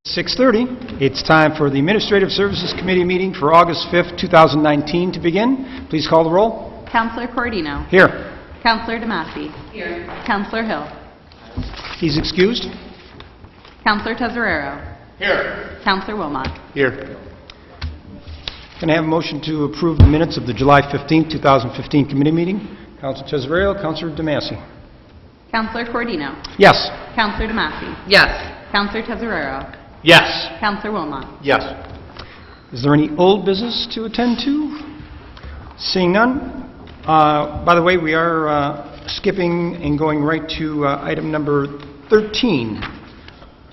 6:30. It's time for the Administrative Services Committee meeting for August 5th, 2019 to begin. Please call the roll. Councilor Cordino. Here. Councilor DeMasi. Here. Councilor Hill. He's excused. Councilor Tesorero. Here. Councilor Wilmot. Here. Can I have a motion to approve the minutes of the July 15th, 2015 committee meeting? Councilor Tesorero, Councilor DeMasi. Councilor Cordino. Yes. Councilor DeMasi. Yes. Councilor Tesorero. Yes. Councilor Wilmot. Yes. Is there any old business to attend to? Seeing none. By the way, we are skipping and going right to item number 13,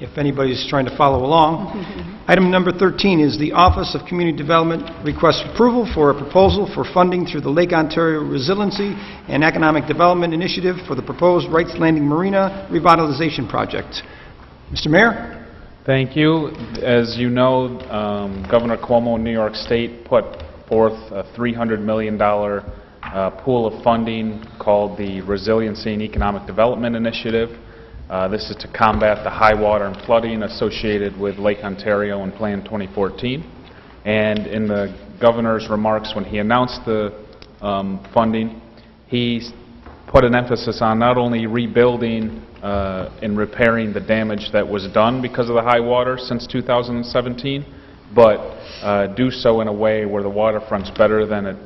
if anybody's trying to follow along. Item number 13 is the Office of Community Development requests approval for a proposal for funding through the Lake Ontario Resiliency and Economic Development Initiative for the proposed Wrights Landing Marina revitalization project. Mr. Mayor? Thank you. As you know, Governor Cuomo in New York State put forth a $300 million pool of funding called the Resiliency and Economic Development Initiative. This is to combat the high water and flooding associated with Lake Ontario and Plan 2014. And in the governor's remarks when he announced the funding, he put an emphasis on not only rebuilding and repairing the damage that was done because of the high water since 2017, but do so in a way where the waterfront's better than it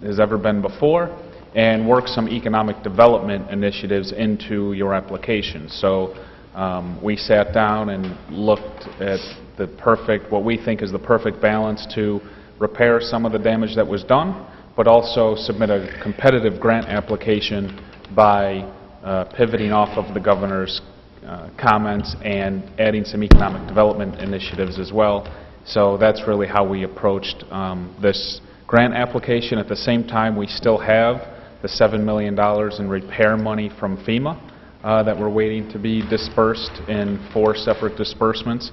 has ever been before, and work some economic development initiatives into your application. So we sat down and looked at what we think is the perfect balance to repair some of the damage that was done, but also submit a competitive grant application by pivoting off of the governor's comments and adding some economic development initiatives as well. So that's really how we approached this grant application. At the same time, we still have the $7 million in repair money from FEMA that we're waiting to be dispersed in 4 separate disbursements.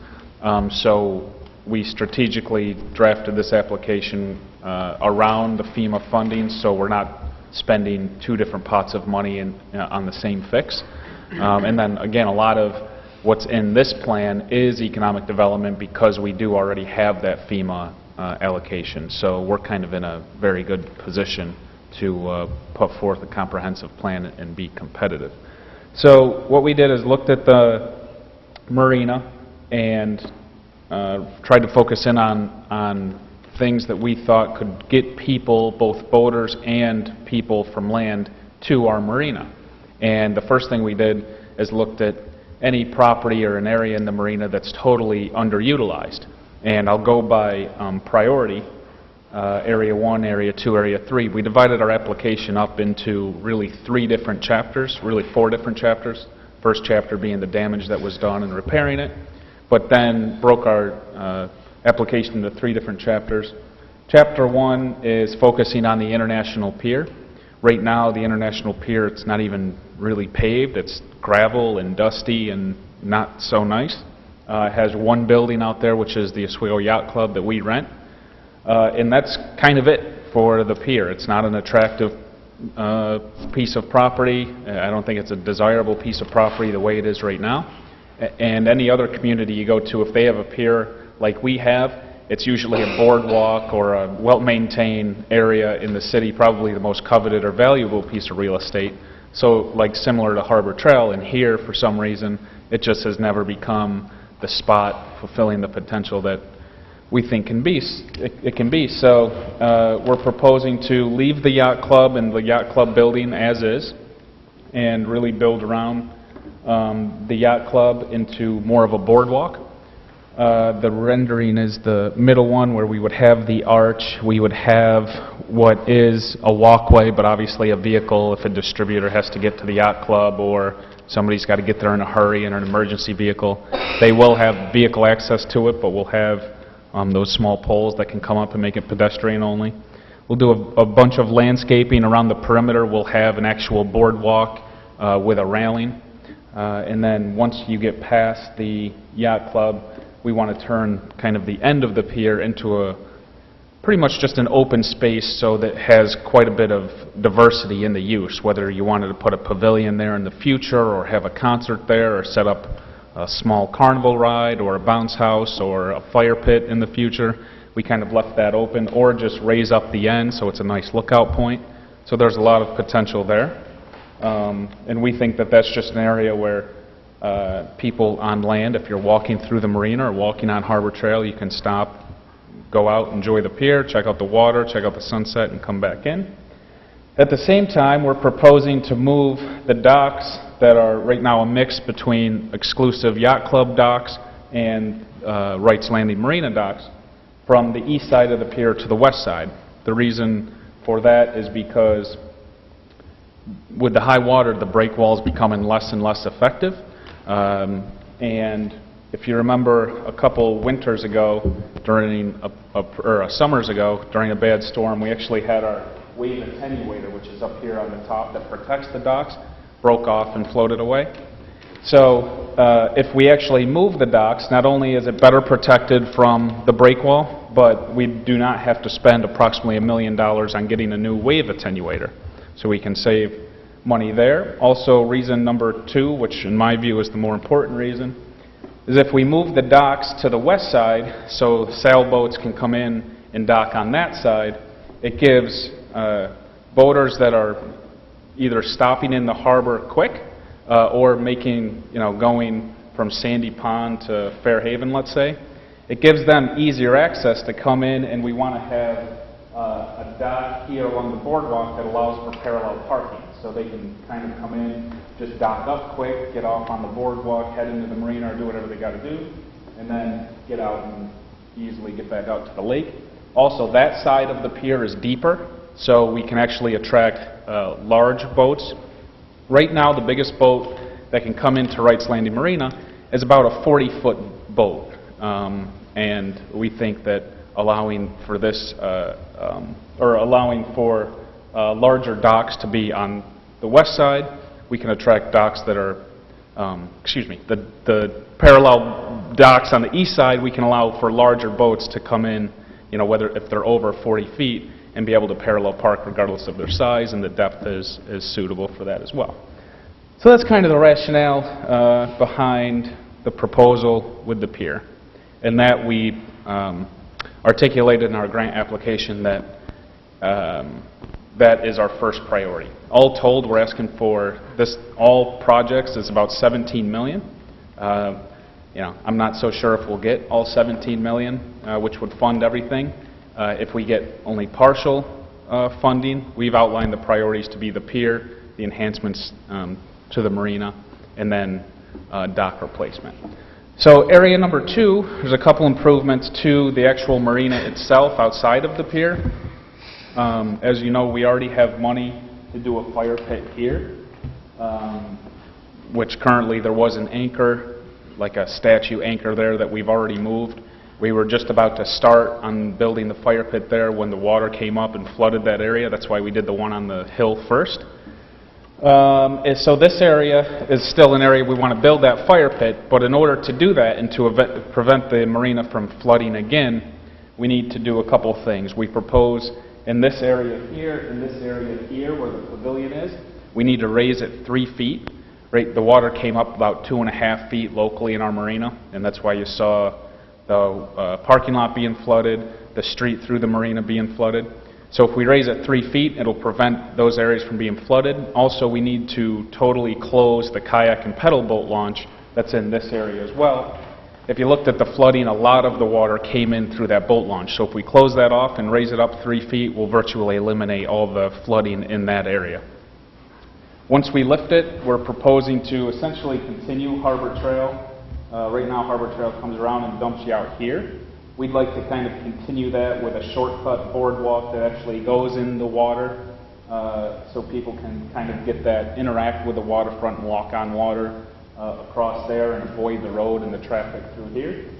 So we strategically drafted this application around the FEMA funding, so we're not spending 2 different pots of money on the same fix. And then again, a lot of what's in this plan is economic development because we do already have that FEMA allocation. So we're kind of in a very good position to put forth a comprehensive plan and be competitive. So what we did is looked at the marina and tried to focus in on things that we thought could get people, both boaters and people from land, to our marina. And the first thing we did is looked at any property or an area in the marina that's totally underutilized. And I'll go by priority, Area 1, Area 2, Area 3. We divided our application up into really 3 different chapters, really 4 different chapters. First chapter being the damage that was done and repairing it, but then broke our application into 3 different chapters. Chapter 1 is focusing on the International Pier. Right now, the International Pier, it's not even really paved. It's gravel and dusty and not so nice. It has 1 building out there, which is the Oswego Yacht Club that we rent. And that's kind of it for the pier. It's not an attractive piece of property. I don't think it's a desirable piece of property the way it is right now. And any other community you go to, if they have a pier like we have, it's usually a boardwalk or a well-maintained area in the city, probably the most coveted or valuable piece of real estate. So like similar to Harbor Trail, and here for some reason it just has never become the spot fulfilling the potential that we think it can be. So we're proposing to leave the yacht club and the yacht club building as is and really build around the yacht club into more of a boardwalk. The rendering is the middle one where we would have the arch. We would have what is a walkway, but obviously a vehicle if a distributor has to get to the yacht club or somebody's got to get there in a hurry in an emergency vehicle. They will have vehicle access to it, but we'll have those small poles that can come up and make it pedestrian only. We'll do a bunch of landscaping around the perimeter. We'll have an actual boardwalk with a railing. And then once you get past the yacht club, we want to turn kind of the end of the pier into a pretty much just an open space so that has quite a bit of diversity in the use, whether you wanted to put a pavilion there in the future or have a concert there or set up a small carnival ride or a bounce house or a fire pit in the future. We kind of left that open, or just raise up the end so it's a nice lookout point. So there's a lot of potential there. And we think that that's just an area where people on land, if you're walking through the marina or walking on Harbor Trail, you can stop, go out, enjoy the pier, check out the water, check out the sunset, and come back in. At the same time, we're proposing to move the docks that are right now a mix between exclusive yacht club docks and Wright's Landing Marina docks from the east side of the pier to the west side. The reason for that is because with the high water, the break wall is becoming less and less effective. And if you remember a couple winters ago, or summers ago, during a bad storm, we actually had our wave attenuator, which is up here on the top that protects the docks, broke off and floated away. So if we actually move the docks, not only is it better protected from the break wall, but we do not have to spend approximately $1 million on getting a new wave attenuator. So we can save money there. Also, reason number 2, which in my view is the more important reason, is if we move the docks to the west side so sailboats can come in and dock on that side, it gives boaters that are either stopping in the harbor quick or making, going from Sandy Pond to Fairhaven, let's say, it gives them easier access to come in, and we want to have a dock here along the boardwalk that allows for parallel parking. So they can kind of come in, just dock up quick, get off on the boardwalk, head into the marina, or do whatever they got to do, and then get out and easily get back out to the lake. Also, that side of the pier is deeper, so we can actually attract large boats. Right now, the biggest boat that can come into Wright's Landing Marina is about a 40-foot boat. And we think that allowing for this, or allowing for larger docks to be on the west side, we can attract docks that are, the parallel docks on the east side, we can allow for larger boats to come in, whether if they're over 40 feet, and be able to parallel park regardless of their size, and the depth is suitable for that as well. So that's kind of the rationale behind the proposal with the pier, and that we articulated in our grant application that that is our first priority. All told, we're asking for this, all projects is about $17 million. I'm not so sure if we'll get all $17 million, which would fund everything. If we get only partial funding, we've outlined the priorities to be the pier, the enhancements to the marina, and then dock replacement. So area number 2, there's a couple improvements to the actual marina itself outside of the pier. As you know, we already have money to do a fire pit here, which currently there was an anchor, like a statue anchor there that we've already moved. We were just about to start on building the fire pit there when the water came up and flooded that area. That's why we did the one on the hill first. So this area is still an area we want to build that fire pit, but in order to do that and to prevent the marina from flooding again, we need to do a couple things. We propose in this area here, in this area here where the pavilion is, we need to raise it 3 feet. Right, the water came up about 2.5 feet locally in our marina, and that's why you saw the parking lot being flooded, the street through the marina being flooded. So if we raise it 3 feet, it'll prevent those areas from being flooded. Also, we need to totally close the kayak and pedal boat launch that's in this area as well. If you looked at the flooding, a lot of the water came in through that boat launch. So if we close that off and raise it up 3 feet, we'll virtually eliminate all the flooding in that area. Once we lift it, we're proposing to essentially continue Harbor Trail. Right now, Harbor Trail comes around and dumps you out here. We'd like to kind of continue that with a shortcut boardwalk that actually goes in the water so people can kind of get that, interact with the waterfront and walk on water across there and avoid the road and the traffic through here.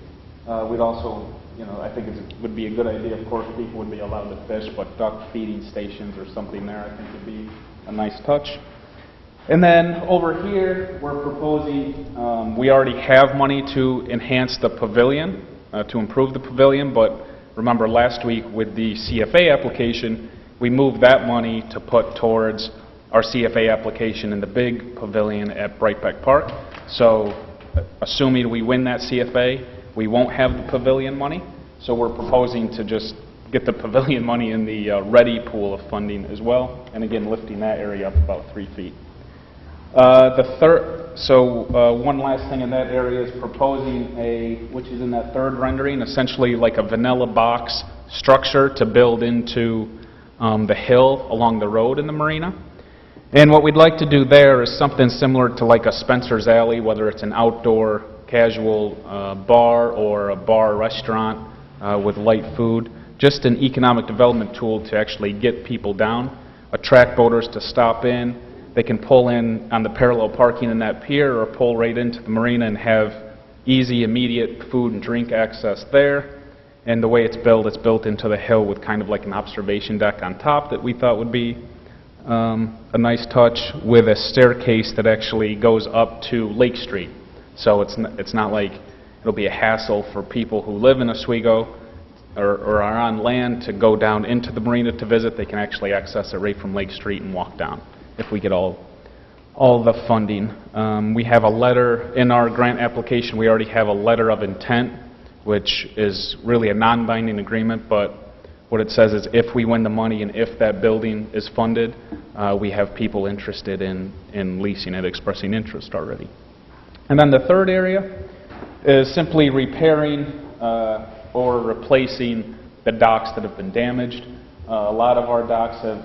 We'd also, I think it would be a good idea, of course, people would be allowed to fish, but duck feeding stations or something there I think would be a nice touch. And then over here, we're proposing, we already have money to enhance the pavilion, to improve the pavilion, but remember last week with the CFA application, we moved that money to put towards our CFA application in the big pavilion at Brightbeck Park. So assuming we win that CFA, we won't have the pavilion money, so we're proposing to just get the pavilion money in the ready pool of funding as well, and again, lifting that area up about 3 feet. One last thing in that area is proposing which is in that third rendering, essentially like a vanilla box structure to build into the hill along the road in the marina. And what we'd like to do there is something similar to like a Spencer's Alley, whether it's an outdoor casual bar or a bar restaurant with light food, just an economic development tool to actually get people down, attract boaters to stop in. They can pull in on the parallel parking in that pier or pull right into the marina and have easy, immediate food and drink access there. And the way it's built into the hill with kind of like an observation deck on top that we thought would be a nice touch, with a staircase that actually goes up to Lake Street. So it's not like it'll be a hassle for people who live in Oswego or are on land to go down into the marina to visit. They can actually access it right from Lake Street and walk down if we get all the funding. We have a letter in our grant application. We already have a letter of intent, which is really a non-binding agreement, but what it says is if we win the money and if that building is funded, we have people interested in leasing it, expressing interest already. And then the third area is simply repairing or replacing the docks that have been damaged. A lot of our docks have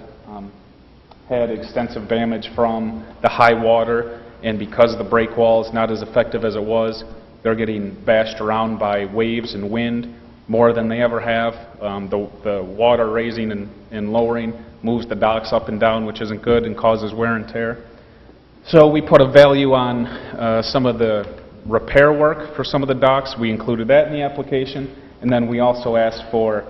had extensive damage from the high water, and because the break wall is not as effective as it was, they're getting bashed around by waves and wind more than they ever have. The water raising and lowering moves the docks up and down, which isn't good and causes wear and tear. So we put a value on some of the repair work for some of the docks. We included that in the application, and then we also asked for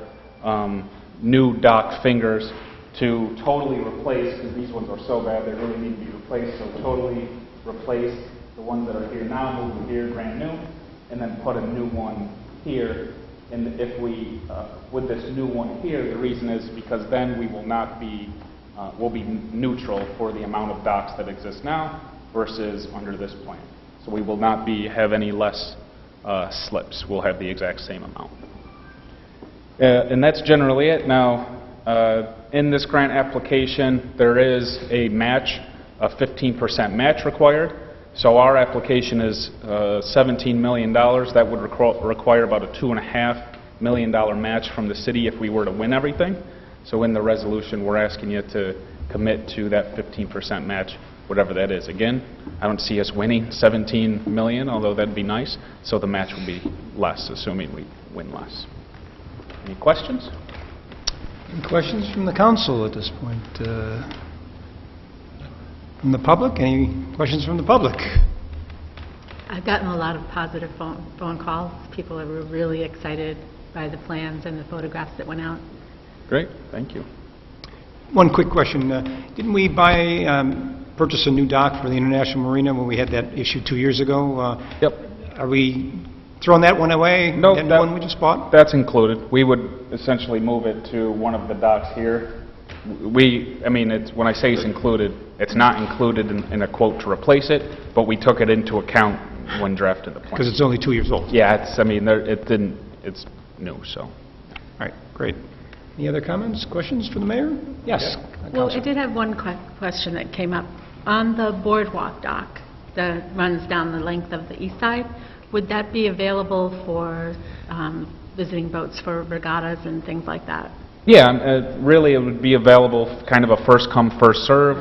new dock fingers to totally replace, because these ones are so bad they really need to be replaced, so totally replace the ones that are here now, move them here brand new, and then put a new one here. And if we, with this new one here, the reason is because then we will not be, we'll be neutral for the amount of docks that exist now versus under this plan. So we will not have any less slips. We'll have the exact same amount. And that's generally it. Now, in this grant application, there is a match, a 15% match required. So our application is $17 million. That would require about a $2.5 million match from the city if we were to win everything. So in the resolution, we're asking you to commit to that 15% match, whatever that is. Again, I don't see us winning $17 million, although that'd be nice. So the match will be less, assuming we win less. Any questions? Any questions from the council at this point? From the public? Any questions from the public? I've gotten a lot of positive phone calls. People are really excited by the plans and the photographs that went out. Great, thank you. One quick question. Didn't we purchase a new dock for the International Marina when we had that issue 2 years ago? Yep. Are we throwing that one away? No, that one we just bought? That's included. We would essentially move it to one of the docks here. When I say it's included, it's not included in a quote to replace it, but we took it into account when drafting the plan. Because it's only 2 years old. Yeah, it's new, so. All right, great. Any other comments, questions for the mayor? Yes. Well, I did have one question that came up. On the boardwalk dock that runs down the length of the east side, would that be available for visiting boats for regattas and things like that? Yeah, really it would be available kind of a first come, first serve,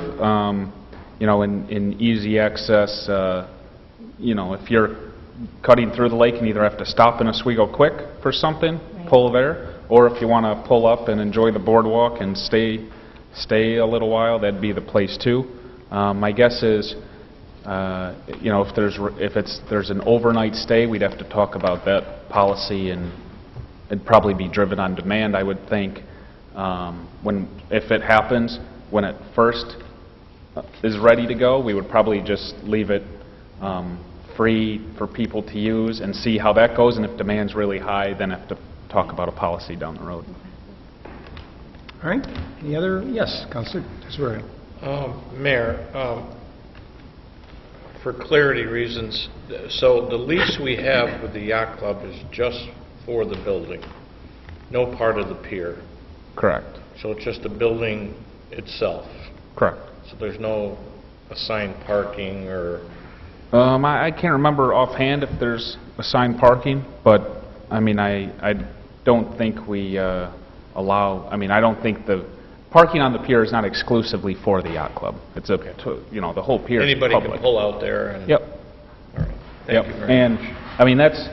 in easy access. If you're cutting through the lake and either have to stop in Oswego quick for something, Right. pull there, or if you want to pull up and enjoy the boardwalk and stay a little while, that'd be the place too. My guess is, if there's an overnight stay, we'd have to talk about that policy, and it'd probably be driven on demand, I would think. If it happens, when it first is ready to go, we would probably just leave it free for people to use and see how that goes, and if demand's really high, then have to talk about a policy down the road. All right. Any other? Yes, Councilor Tesorio. Mayor, for clarity reasons, so the lease we have with the yacht club is just for the building, no part of the pier. Correct. So it's just the building itself. Correct. So there's no assigned parking or... I can't remember offhand if there's assigned parking, but, I mean, I don't think we allow, I mean, I don't think the parking on the pier is not exclusively for the yacht club. It's a, you know, the whole pier is Anybody public. can pull out there and... Yep. All right. Yep. Thank you very And, much. I mean, that's,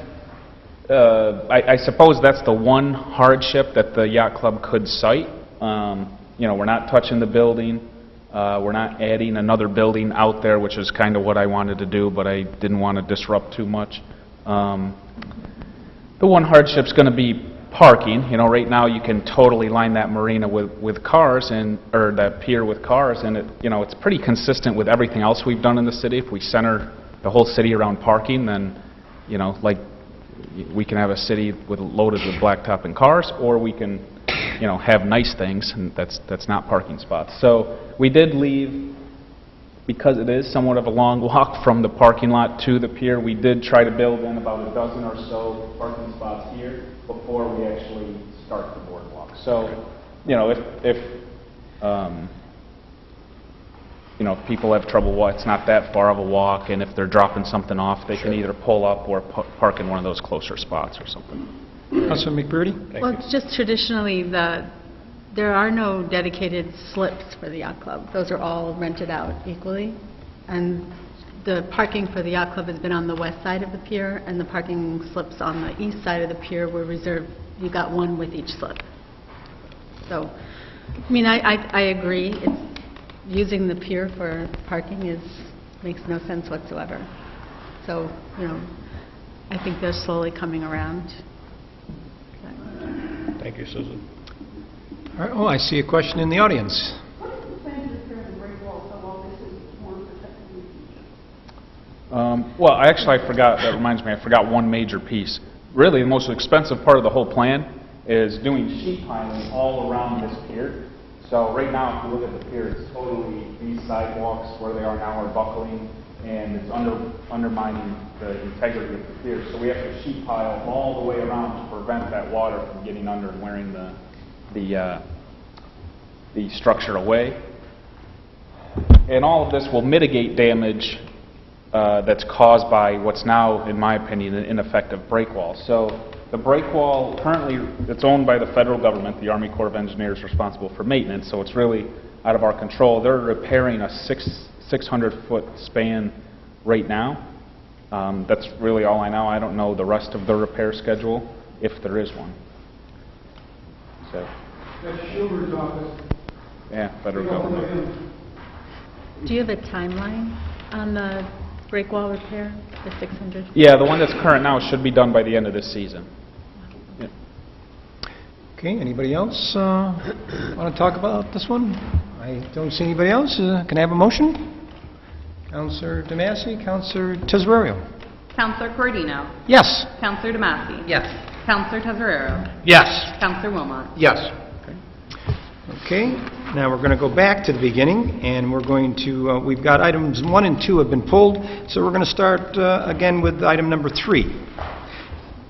I suppose that's the one hardship that the yacht club could cite. You know, we're not touching the building. We're not adding another building out there, which is kind of what I wanted to do, but I didn't want to disrupt too much. The one hardship's going to be parking. You know, right now you can totally line that marina with cars, and or that pier with cars, and it, you know, it's pretty consistent with everything else we've done in the city. If we center the whole city around parking, then, you know, like, we can have a city loaded with blacktop and cars, or we can, you know, have nice things, and that's not parking spots. So we did leave, because it is somewhat of a long walk from the parking lot to the pier, we did try to build in about a dozen or so parking spots here before we actually start the boardwalk. So, you know, if you know, if people have trouble, it's not that far of a walk, and if they're dropping something off, they can either pull up or park in one of those closer spots or something. Councilor McBurney? Thank Well, you. it's just traditionally, there are no dedicated slips for the yacht club. Those are all rented out equally. And the parking for the yacht club has been on the west side of the pier, and the parking slips on the east side of the pier were reserved. You got one with each slip. So, I mean, I agree. Using the pier for parking makes no sense whatsoever. So, you know, I think they're slowly coming around. Thank you, Susan. All right, oh, I see a question in the audience. Well, actually, I forgot, that reminds me, I forgot one major piece. Really, the most expensive part of the whole plan is doing sheet piling all around this pier. So right now, if you look at the pier, it's totally, these sidewalks where they are now are buckling, and it's undermining the integrity of the pier. So we have to sheet pile all the way around to prevent that water from getting under and wearing the structure away. And all of this will mitigate damage that's caused by what's now, in my opinion, an ineffective break wall. So the break wall, currently, it's owned by the federal government. The Army Corps of Engineers is responsible for maintenance, so it's really out of our control. They're repairing a 600-foot span right now. That's really all I know. I don't know the rest of the repair schedule, if there is one. So, That's Schumer's office. yeah, federal government. Do you have a timeline on the break wall repair, the 600? Yeah, the one that's current now should be done by the end of this season. Yeah. Okay, anybody else want to talk about this one? I don't see anybody else. Can I have a motion? Councilor DeMasi, Councilor Tesorerio. Counselor Cordino. Yes. Counselor DeMasi. Yes. Counselor Tesorero. Yes. Counselor Wilmot. Yes. Okay, now we're going to go back to the beginning, and we're going to, we've got items 1 and 2 have been pulled, so we're going to start again with item number 3.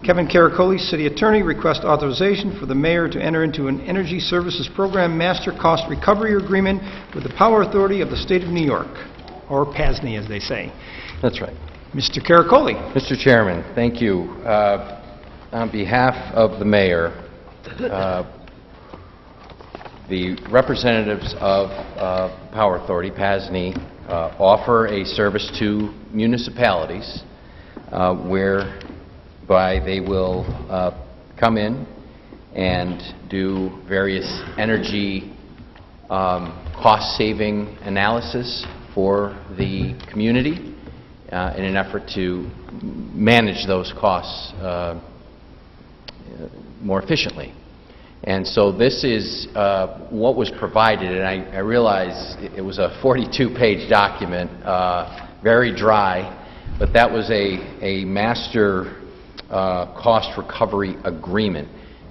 Kevin Caracoli, City Attorney, requests authorization for the mayor to enter into an Energy Services Program Master Cost Recovery Agreement with the Power Authority of the State of New York, or PASNY as they say. That's right. Mr. Caracoli. Mr. Chairman, thank you. On behalf of the mayor, the representatives of Power Authority, PASNY, offer a service to municipalities whereby they will come in and do various energy cost-saving analysis for the community in an effort to manage those costs more efficiently. And so this is what was provided, and I realize it was a 42-page document, very dry, but that was a master cost recovery agreement.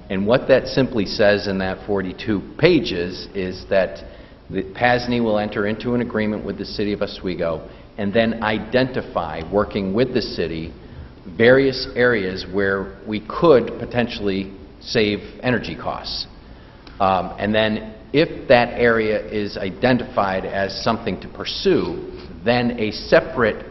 And what that simply says in that 42 pages is that the PASNY will enter into an agreement with the City of Oswego, and then identify, working with the city, various areas where we could potentially save energy costs. And then if that area is identified as something to pursue, then a separate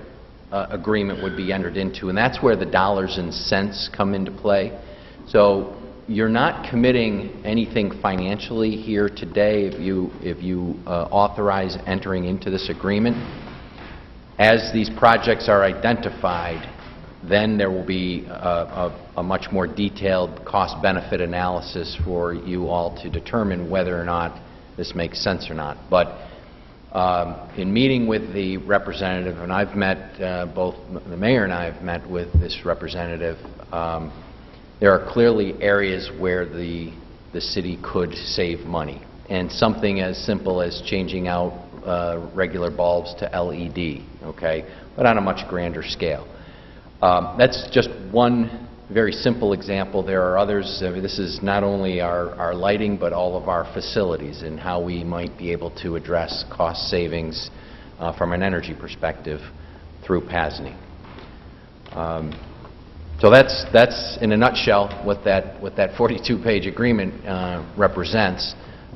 agreement would be entered into, and that's where the dollars and cents come into play. So you're not committing anything financially here today if you authorize entering into this agreement. As these projects are identified, then there will be a much more detailed cost-benefit analysis for you all to determine whether or not this makes sense or not. But in meeting with the representative, and I've met, both the mayor and I have met with this representative, there are clearly areas where the city could save money. And something as simple as changing out regular bulbs to LED, okay, but on a much grander scale. That's just one very simple example. There are others. I mean, this is not only our lighting, but all of our facilities and how we might be able to address cost savings from an energy perspective through PASNY. So that's in a nutshell what that 42-page agreement represents.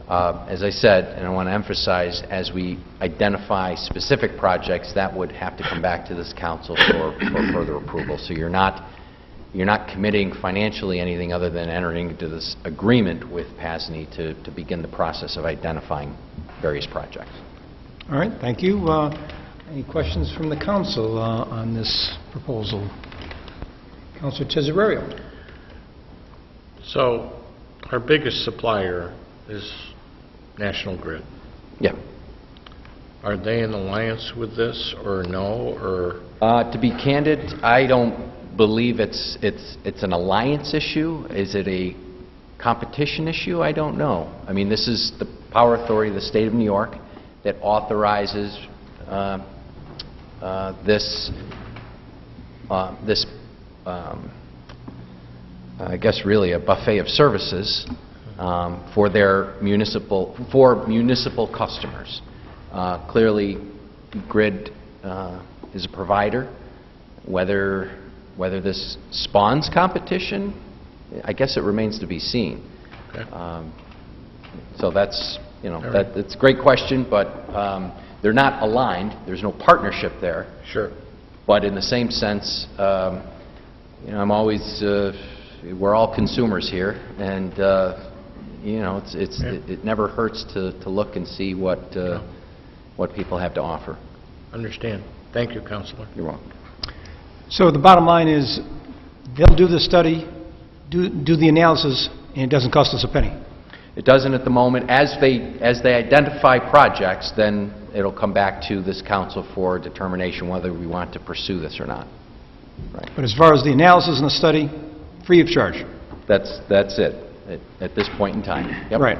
As I said, and I want to emphasize, as we identify specific projects, that would have to come back to this council for further approval. So you're not committing financially anything other than entering into this agreement with PASNY to begin the process of identifying various projects. All right, thank you. Any questions from the council on this proposal? Councilor Tesorerio. So our biggest supplier is National Grid. Yeah. Are they in alliance with this, or no, or? To be candid, I don't believe it's an alliance issue. Is it a competition issue? I don't know. I mean, this is the Power Authority of the State of New York that authorizes I guess really a buffet of services for their municipal customers. Clearly, Grid is a provider. Whether this spawns competition, I guess it remains to be seen. Okay. So that's, you know, All right. it's a great question, but they're not aligned. There's no partnership there. Sure. But in the same sense, you know, I'm always, we're all consumers here, and you know, it never hurts to look and see what people have to offer. Understand. Thank you, Councilor. You're welcome. So the bottom line is, they'll do the study, do the analysis, and it doesn't cost us a penny. It doesn't at the moment. As they identify projects, then it'll come back to this council for determination whether we want to pursue this or not. Right. But as far as the analysis and the study, free of charge. That's it at this point in time. Yep. Right.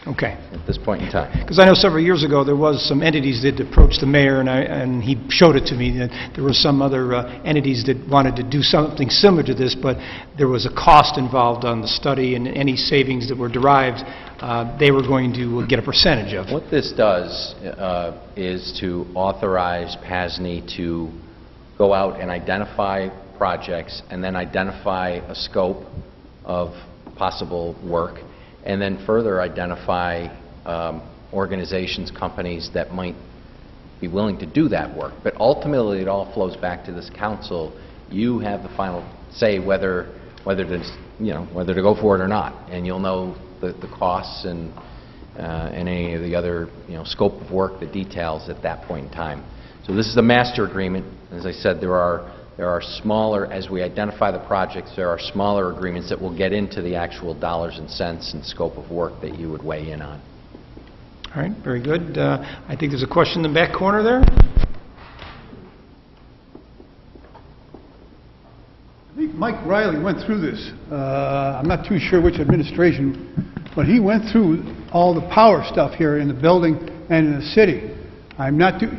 Okay. At this point in time. Because I know several years ago there was some entities that approached the mayor, and he showed it to me, that there were some other entities that wanted to do something similar to this, but there was a cost involved on the study, and any savings that were derived, they were going to get a percentage of. What this does is to authorize PASNY to go out and identify projects, and then identify a scope of possible work, and then further identify organizations, companies that might be willing to do that work. But ultimately, it all flows back to this council. You have the final say whether to go for it or not, and you'll know the costs and any of the other scope of work, the details at that point in time. So this is a master agreement. As I said, there are smaller, as we identify the projects, there are smaller agreements that will get into the actual dollars and cents and scope of work that you would weigh in on. All right, very good. I think there's a question in the back corner there. I think Mike Riley went through this. I'm not too sure which administration, but he went through all the power stuff here in the building and in the city. I'm not too,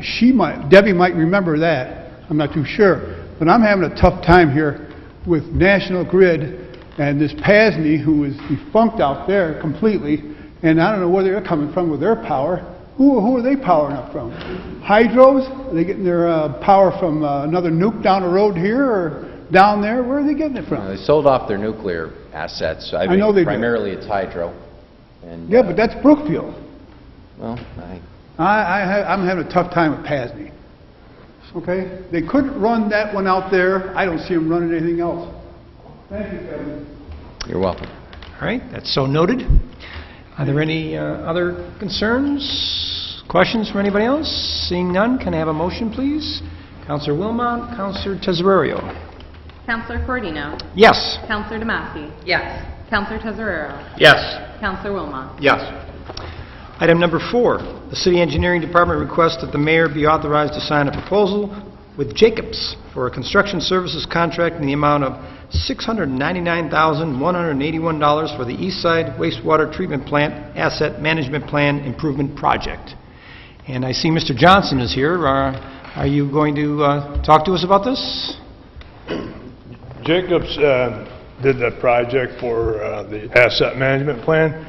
Debbie might remember that. I'm not too sure. But I'm having a tough time here with National Grid and this PASNY, who is defunct out there completely, and I don't know where they're coming from with their power. Who are they powering up from? Hydros? Are they getting their power from another nuke down the road here or down there? Where are they getting it from? They sold off their nuclear assets. I know they did. Primarily it's hydro. And, Yeah, but that's Brookfield. well, I'm having a tough time with PASNY. Okay? They couldn't run that one out there. I don't see them running anything else. Thank you, Kevin. you're welcome. All right, that's so noted. Are there any other concerns, questions from anybody else? Seeing none, can I have a motion, please? Counselor Wilmot, Counselor Tesorerio. Counselor Cordino? Yes. Counselor DeMassey? Yes. Counselor Tezzarero? Yes. Counselor Wilmot? Yes. Item number 4, the City Engineering Department requests that the mayor be authorized to sign a proposal with Jacobs for a construction services contract in the amount of $699,181 for the East Side Wastewater Treatment Plant Asset Management Plan Improvement Project. And I see Mr. Johnson is here. Are you going to talk to us about this? Jacobs did that project for the asset management plan.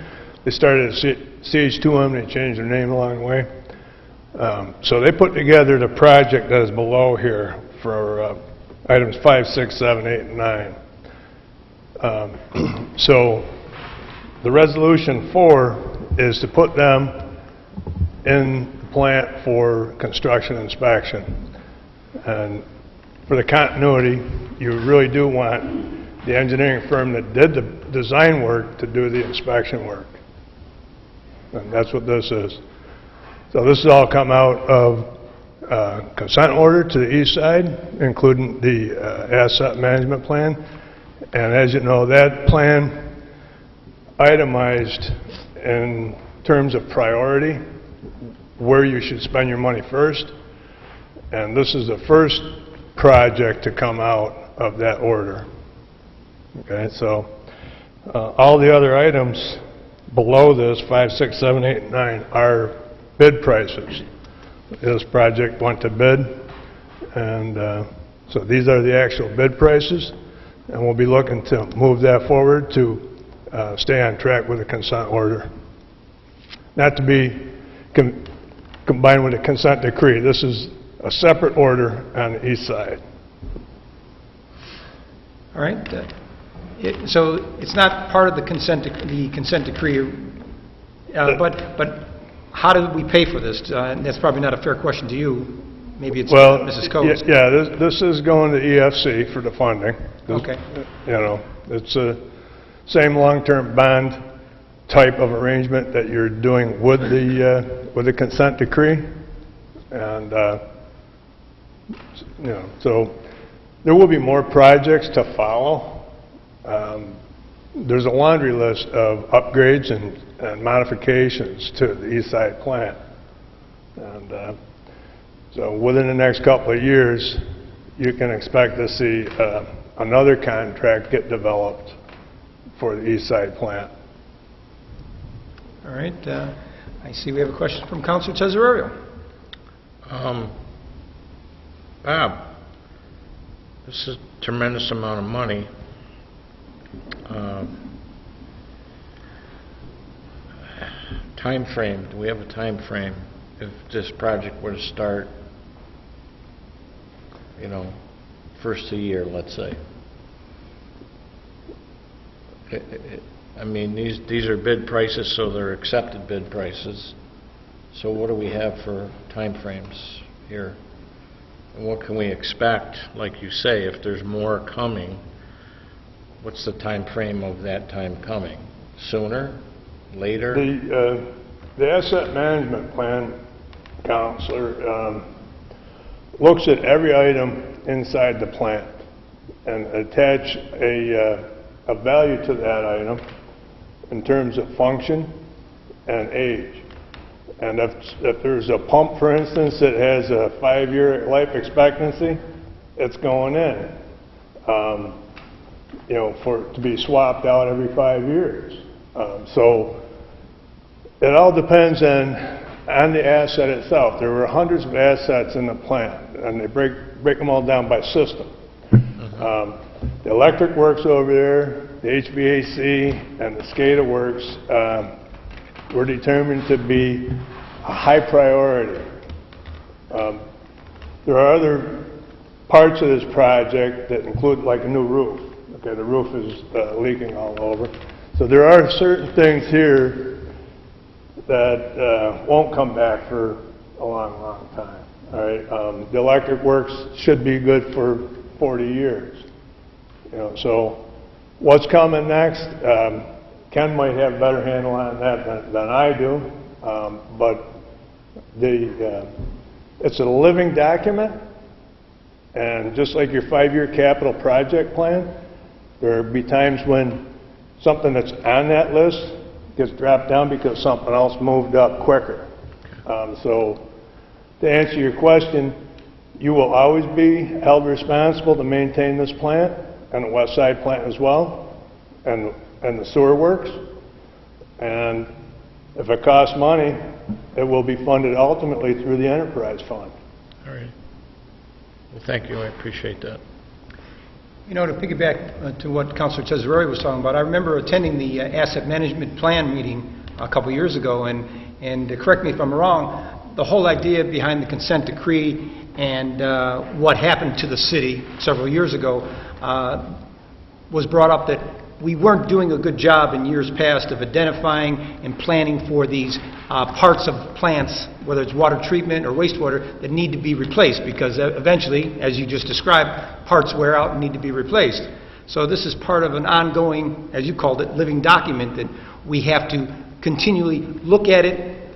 They started at CH2M, they changed their name along the way. So they put together the project that is below here for items 5, 6, 7, 8, and 9. So the resolution 4 is to put them in the plant for construction inspection. And for the continuity, you really do want the engineering firm that did the design work to do the inspection work. And that's what this is. So this has all come out of consent order to the east side, including the asset management plan. And as you know, that plan itemized in terms of priority where you should spend your money first. And this is the first project to come out of that order. Okay, so all the other items below this, 5, 6, 7, 8, and 9, are bid prices. This project went to bid, and so these are the actual bid prices, and we'll be looking to move that forward to stay on track with the consent order. Not to be combined with the consent decree. This is a separate order on the east side. All right. So it's not part of the consent decree, but how do we pay for this? And that's probably not a fair question to you. Maybe it's Mrs. Coates. Yeah, this is going to EFC for the funding. Okay. You know, it's a same long-term bond type of arrangement that you're doing with the consent decree, and you know, so there will be more projects to follow. There's a laundry list of upgrades and modifications to the east side plant, and so within the next couple of years, you can expect to see another contract get developed for the east side plant. All right. I see we have a question from Councilor Tesorerio. Bob, this is a tremendous amount of money. Time frame, do we have a time frame if this project were to start, you know, first of the year, let's say? I mean, these are bid prices, so they're accepted bid prices. So what do we have for time frames here? And what can we expect, like you say, if there's more coming? What's the time frame of that time coming? Sooner? Later? The asset management plan, Counselor, looks at every item inside the plant and attach a value to that item in terms of function and age. And if there's a pump, for instance, that has a 5-year life expectancy, it's going in. You know, for it to be swapped out every 5 years. So it all depends on the asset itself. There were hundreds of assets in the plant, and they break them all down by system. The electric works over there, the HVAC, and the SCADA works were determined to be a high priority. There are other parts of this project that include like a new roof. Okay, the roof is leaking all over. So there are certain things here that won't come back for a long, long time. All right, the electric works should be good for 40 years. You know, so what's coming next? Ken might have a better handle on that than I do, but it's a living document, and just like your 5-year capital project plan, there will be times when something that's on that list gets dropped down because something else moved up quicker. So to answer your question, you will always be held responsible to maintain this plant and the West Side plant as well, and the sewer works. And if it costs money, it will be funded ultimately through the enterprise fund. All right. Well, thank you, I appreciate that. You know, to piggyback to what Councilor Tezzarari was talking about, I remember attending the asset management plan meeting a couple years ago, and correct me if I'm wrong, the whole idea behind the consent decree and what happened to the city several years ago was brought up that we weren't doing a good job in years past of identifying and planning for these parts of plants, whether it's water treatment or wastewater, that need to be replaced, because eventually, as you just described, parts wear out and need to be replaced. So this is part of an ongoing, as you called it, living document that we have to continually look at it,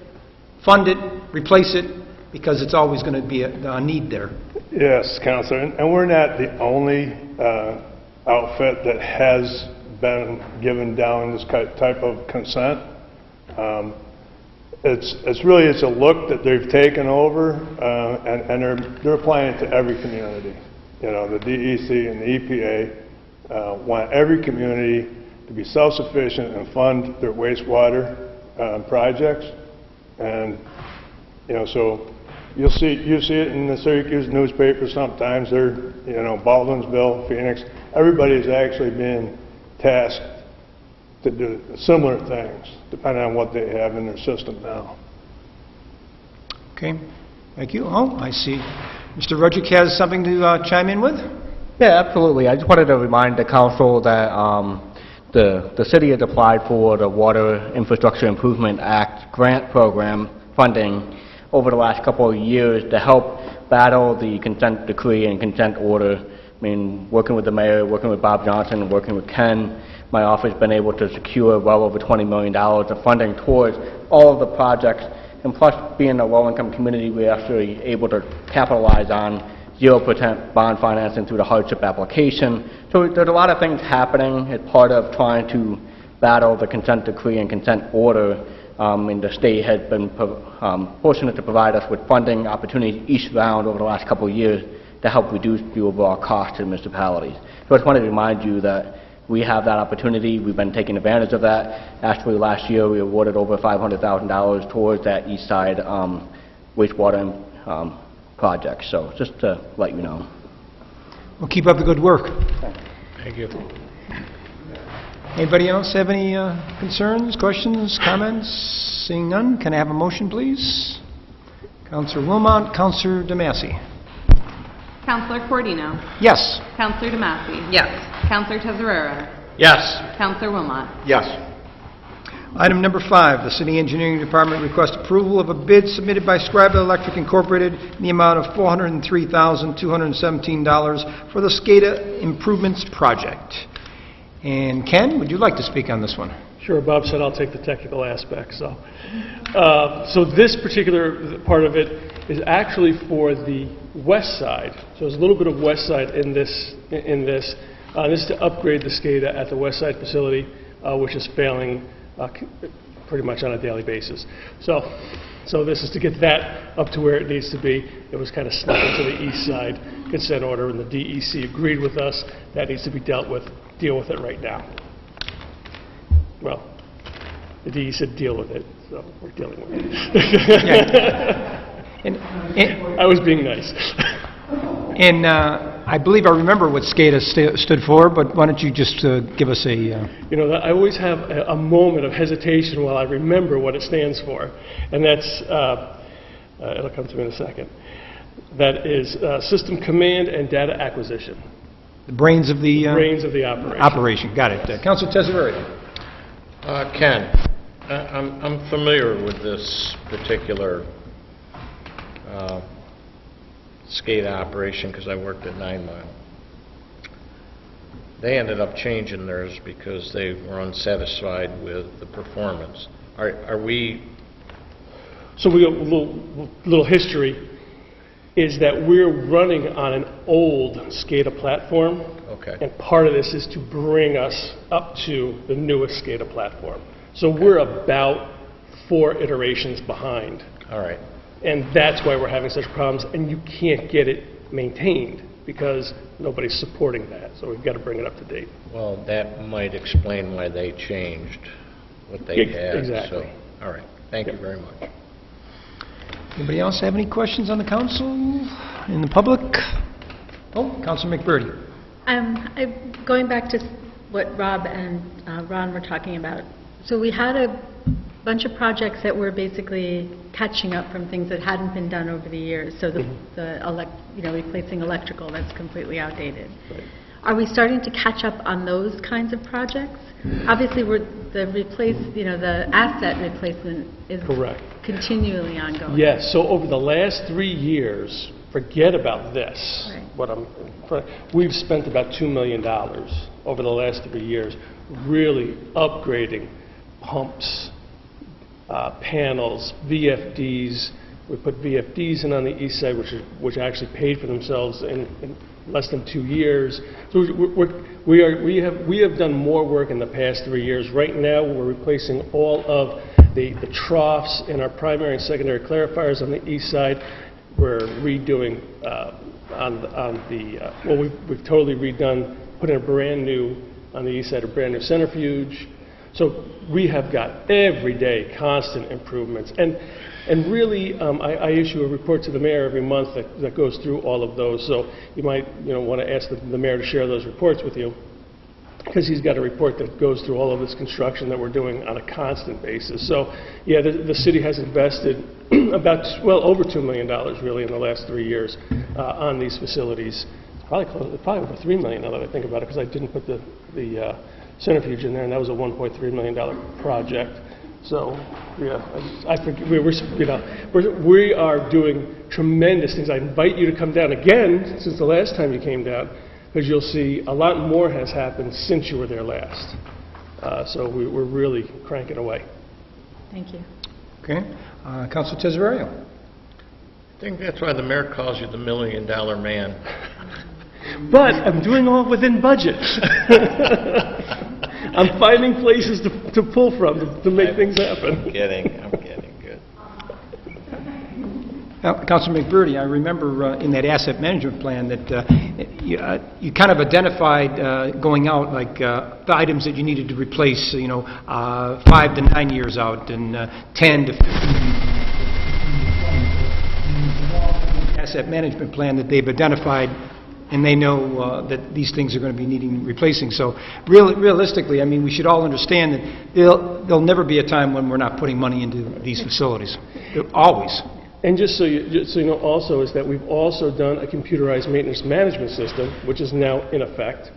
fund it, replace it, because it's always going to be a need there. Yes, Councilor, and we're not the only outfit that has been given down this type of consent. It's a look that they've taken over, and they're applying it to every community. You know, the DEC and the EPA want every community to be self-sufficient and fund their wastewater projects, and you know, so you see it in the Syracuse newspaper sometimes. They're, you know, Baldwinsville, Phoenix. Everybody's actually being tasked to do similar things, depending on what they have in their system now. Okay, thank you. Oh, I see Mr. Rudrick has something to chime in with. Yeah, absolutely. I just wanted to remind the council that the city has applied for the Water Infrastructure Improvement Act grant program funding over the last couple of years to help battle the consent decree and consent order. I mean, working with the mayor, working with Bob Johnson, working with Ken, my office has been able to secure well over $20 million of funding towards all of the projects. And plus, being a low-income community, we're actually able to capitalize on 0% bond financing through the hardship application. So there's a lot of things happening as part of trying to battle the consent decree and consent order. And the state has been fortunate to provide us with funding opportunities each round over the last couple of years to help reduce the overall cost to the municipalities. So I just wanted to remind you that we have that opportunity. We've been taking advantage of that. Actually, last year we awarded over $500,000 towards that east side wastewater project. So just to let you know. Well, keep up the good work. Thank you. Anybody else have any concerns, questions, comments? Seeing none, can I have a motion, please? Councilor Wilmot, Councilor DeMassey. Councilor Cordino? Yes. Councilor DeMassey? Yes. Councilor Tezzarara? Yes. Councilor Wilmot? Yes. Item number 5, the City Engineering Department requests approval of a bid submitted by Scribe Electric Incorporated in the amount of $403,217 for the SCADA Improvements Project. And Ken, would you like to speak on this one? Sure, Bob said I'll take the technical aspects. So this particular part of it is actually for the west side. So there's a little bit of west side in this. This is to upgrade the SCADA at the west side facility, which is failing pretty much on a daily basis. So this is to get that up to where it needs to be. It was kind of snuck into the east side consent order, and the DEC agreed with us that needs to be dealt with. Deal with it right now. Well, the DEC said deal with it, so we're dealing with it. And I was being nice. in I believe I remember what SCADA stood for, but why don't you just give us a... You know, I always have a moment of hesitation while I remember what it stands for, and that's, it'll come to me in a second. That is System Command and Data Acquisition. The brains of the... Brains of the operation. Operation, got it. Councilor Tezzarari. Ken, I'm familiar with this particular SCADA operation because I worked at 9 Mile. They ended up changing theirs because they were unsatisfied with the performance. Are we... So we have a little history is that we're running on an old SCADA platform. Okay. And part of this is to bring us up to the newest SCADA platform. So we're about 4 iterations behind. All right. And that's why we're having such problems, and you can't get it maintained because nobody's supporting that. So we've got to bring it up to date. Well, that might explain why they changed what they had. Exactly. So, all right. Thank you very much. Anybody else have any questions on the council, in the public? Oh, Councilor McBurney. Going back to what Rob and Ron were talking about, so we had a bunch of projects that were basically catching up from things that hadn't been done over the years. So replacing electrical that's completely outdated. Right. Are we starting to catch up on those kinds of projects? Obviously, the asset replacement is Correct. continually ongoing. Yes, so over the last 3 years, forget about this. Right. We've spent about $2 million over the last 3 years really upgrading pumps, panels, VFDs. We put VFDs in on the east side, which actually paid for themselves in less than 2 years. So we have done more work in the past 3 years. Right now, we're replacing all of the troughs in our primary and secondary clarifiers on the east side. We're redoing we've totally redone, put in a brand new, on the east side, a brand new centrifuge. So we have got everyday constant improvements. And really, I issue a report to the mayor every month that goes through all of those. So you might want to ask the mayor to share those reports with you, because he's got a report that goes through all of this construction that we're doing on a constant basis. So yeah, the city has invested about, over $2 million really in the last 3 years on these facilities. Probably over $3 million now that I think about it, because I didn't put the centrifuge in there, and that was a $1.3 million project. So, yeah, I forget, we are doing tremendous things. I invite you to come down again since the last time you came down, because you'll see a lot more has happened since you were there last. So we're really cranking away. Thank you. Okay. Councilor Tezzarari. I think that's why the mayor calls you the $1 million man. But I'm doing all within budget. I'm finding places to pull from to make things happen. I'm kidding. Good. Now, Councilor McBurney, I remember in that asset management plan that you kind of identified going out, like the items that you needed to replace, 5 to 9 years out, and 10 to 15 asset management plan that they've identified, and they know that these things are going to be needing replacing. So realistically, I mean, we should all understand that there'll never be a time when we're not putting money into these facilities. Always. And just so you know also is that we've also done a computerized maintenance management system, which is now in effect.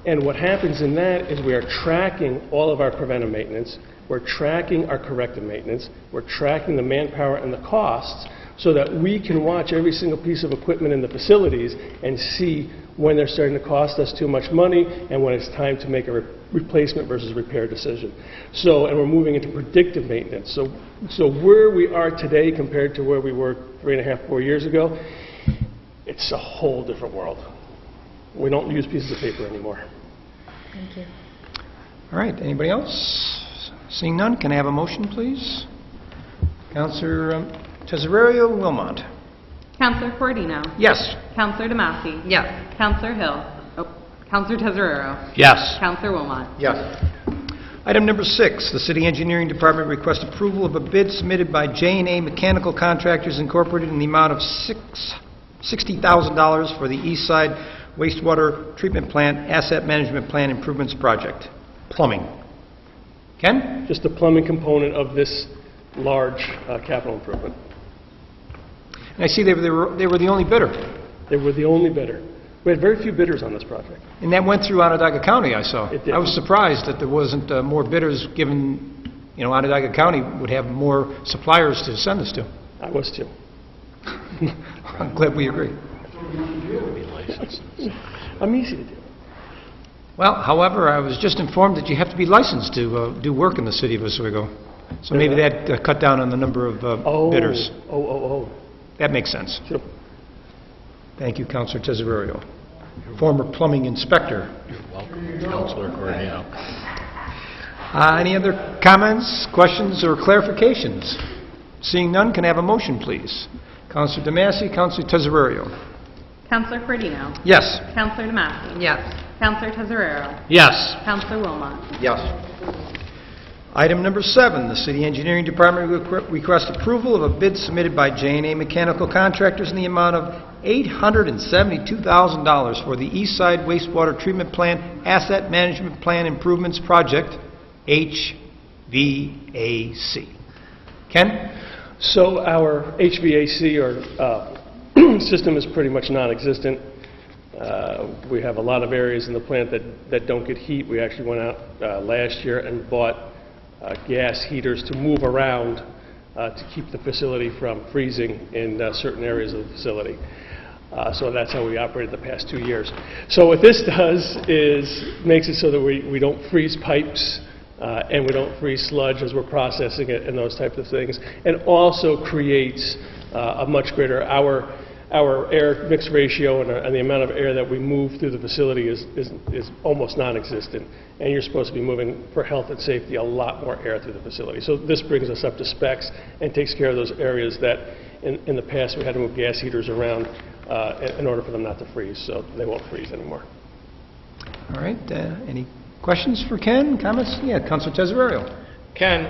And what happens in that is we are tracking all of our preventive maintenance, we're tracking our corrective maintenance, we're tracking the manpower and the costs, so that we can watch every single piece of equipment in the facilities and see when they're starting to cost us too much money and when it's time to make a replacement versus repair decision. So, and we're moving into predictive maintenance. So where we are today compared to where we were 3.5, 4 years ago, it's a whole different world. We don't use pieces of paper anymore. Thank you. All right, anybody else? Seeing none, can I have a motion, please? Councilor Tezzarari, Wilmot. Councilor Cordino. Yes. Councilor DeMasi. Yes. Councilor Hill. Councilor Tezzararo. Yes. Councilor Wilmot. Yes. Item number 6, the City Engineering Department requests approval of a bid submitted by J&A Mechanical Contractors Incorporated in the amount of $60,000 for the East Side Wastewater Treatment Plant Asset Management Plan Improvements Project. Plumbing. Ken? Just the plumbing component of this large capital improvement. And I see they were the only bidder. They were the only bidder. We had very few bidders on this project. And that went through Onondaga County, I saw. It did. I was surprised that there wasn't more bidders, given, Onondaga County would have more suppliers to send this to. I was too. I'm glad we agree. I'm easy to do. Well, however, I was just informed that you have to be licensed to do work in the city of Oswego. So maybe that cut down on the number of bidders. Oh. That makes sense. Sure. Thank you, Councilor Tesorerio. Former plumbing inspector. You're welcome, Councilor Cordino. Any other comments, questions, or clarifications? Seeing none, can I have a motion, please? Councilor DeMasi, Councilor Tesorerio. Councilor Cordino? Yes. Councilor DeMasi? Yes. Councilor Tesoreiro? Yes. Councilor Wilmot? Yes. Item number 7, the City Engineering Department requests approval of a bid submitted by J&A Mechanical Contractors in the amount of $872,000 for the East Side Wastewater Treatment Plant Asset Management Plan Improvements Project, HVAC. Ken? So our HVAC system is pretty much non-existent. We have a lot of areas in the plant that don't get heat. We actually went out last year and bought gas heaters to move around to keep the facility from freezing in certain areas of the facility. So that's how we operated the past 2 years. So what this does is makes it so that we don't freeze pipes and we don't freeze sludge as we're processing it and those types of things, and also creates a much greater, our air mix ratio and the amount of air that we move through the facility is almost non-existent, and you're supposed to be moving, for health and safety, a lot more air through the facility. So this brings us up to specs and takes care of those areas that in the past we had to move gas heaters around in order for them not to freeze, so they won't freeze anymore. All right. Any questions for Ken? Comments? Yeah, Councilor Tesorerio. Ken,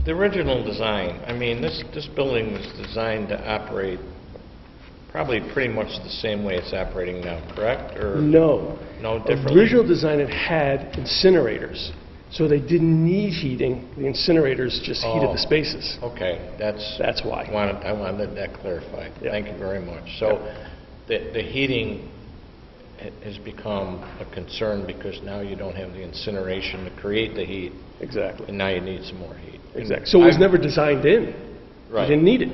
the original design, I mean, this building was designed to operate probably pretty much the same way it's operating now, correct? Or No. No, differently? Original design, it had incinerators, so they didn't need heating. The incinerators just heated the spaces. Okay, That's why. I wanted that clarified. Yeah. Thank you very much. So the heating has become a concern because now you don't have the incineration to create the heat, Exactly. and now you need some more heat. Exactly. So it was never designed in. Right. You didn't need it.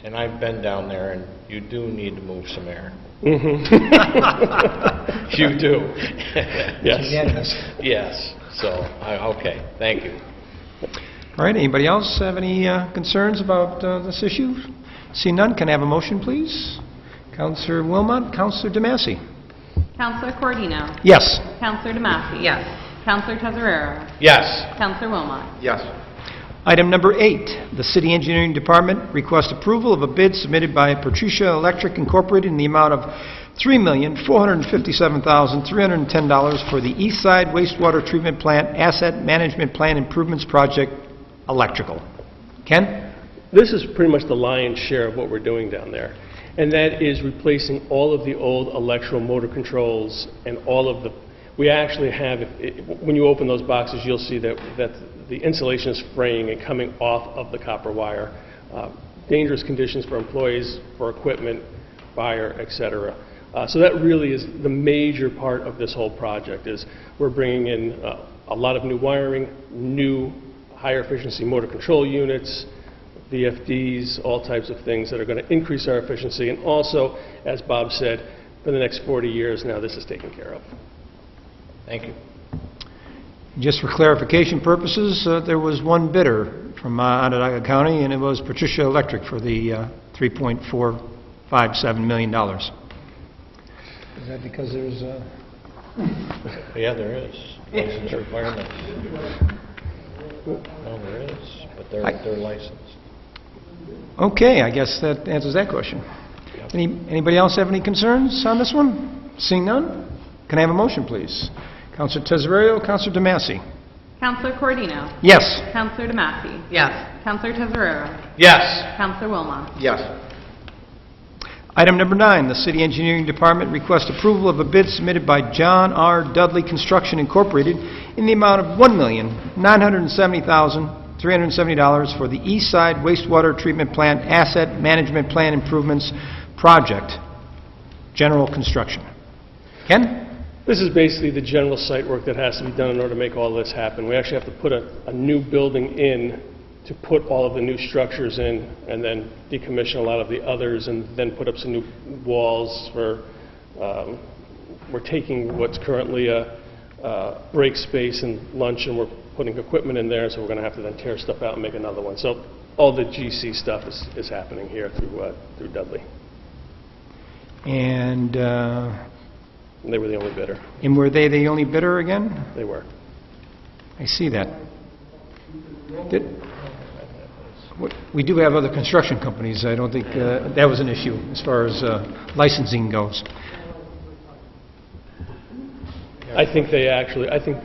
And I've been down there, and you do need to move some air. Mm-hmm. You do. Yes. Yes. So, okay, thank you. All right. Anybody else have any concerns about this issue? See none, can I have a motion, please? Councilor Wilmot, Councilor DeMasi. Councilor Cordino? Yes. Councilor DeMasi? Yes. Councilor Tesoreiro? Yes. Councilor Wilmot? Yes. Item number 8, the City Engineering Department requests approval of a bid submitted by Patricia Electric Incorporated in the amount of $3,457,310 for the East Side Wastewater Treatment Plant Asset Management Plan Improvements Project, electrical. Ken? This is pretty much the lion's share of what we're doing down there, and that is replacing all of the old electrical motor controls and all of the, we actually have, when you open those boxes, you'll see that the insulation is fraying and coming off of the copper wire. Dangerous conditions for employees, for equipment, fire, etc. So that really is the major part of this whole project, is we're bringing in a lot of new wiring, new higher efficiency motor control units, VFDs, all types of things that are going to increase our efficiency. And also, as Bob said, for the next 40 years now, this is taken care of. Thank you. Just for clarification purposes, there was one bidder from Onondaga County, and it was Patricia Electric for the $3.457 million. Is that because there's Yeah, there is. License requirements. No, there is, but they're licensed. Okay, I guess that answers that question. Anybody else have any concerns on this one? Seeing none, can I have a motion, please? Councilor Tesorerio, Councilor DeMasi. Councilor Cordino? Yes. Councilor DeMasi? Yes. Councilor Tesoreiro? Yes. Councilor Wilmot? Yes. Item number 9, the City Engineering Department requests approval of a bid submitted by John R. Dudley Construction Incorporated in the amount of $1,970,370 for the East Side Wastewater Treatment Plant Asset Management Plan Improvements Project, general construction. Ken? This is basically the general site work that has to be done in order to make all this happen. We actually have to put a new building in to put all of the new structures in, and then decommission a lot of the others, and then put up some new walls for, we're taking what's currently a break space and lunch, and we're putting equipment in there, so we're going to have to then tear stuff out and make another one. So all the GC stuff is happening here through Dudley. And They were the only bidder. were they the only bidder again? They were. I see that. We do have other construction companies. I don't think that was an issue as far as licensing goes. I think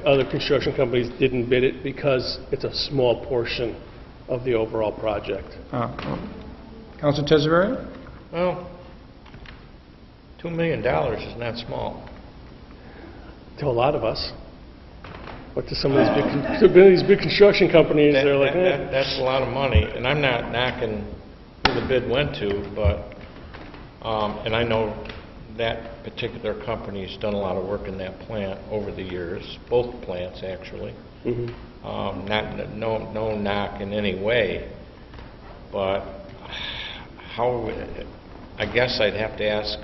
other construction companies didn't bid it because it's a small portion of the overall project. Councilor Tesorerio? Well, $2 million is not small. To a lot of us. But to some of these big construction companies, they're like, eh. That's a lot of money, and I'm not knocking who the bid went to, but, and I know that particular company's done a lot of work in that plant over the years, both plants, actually. No knock in any way, but I guess I'd have to ask,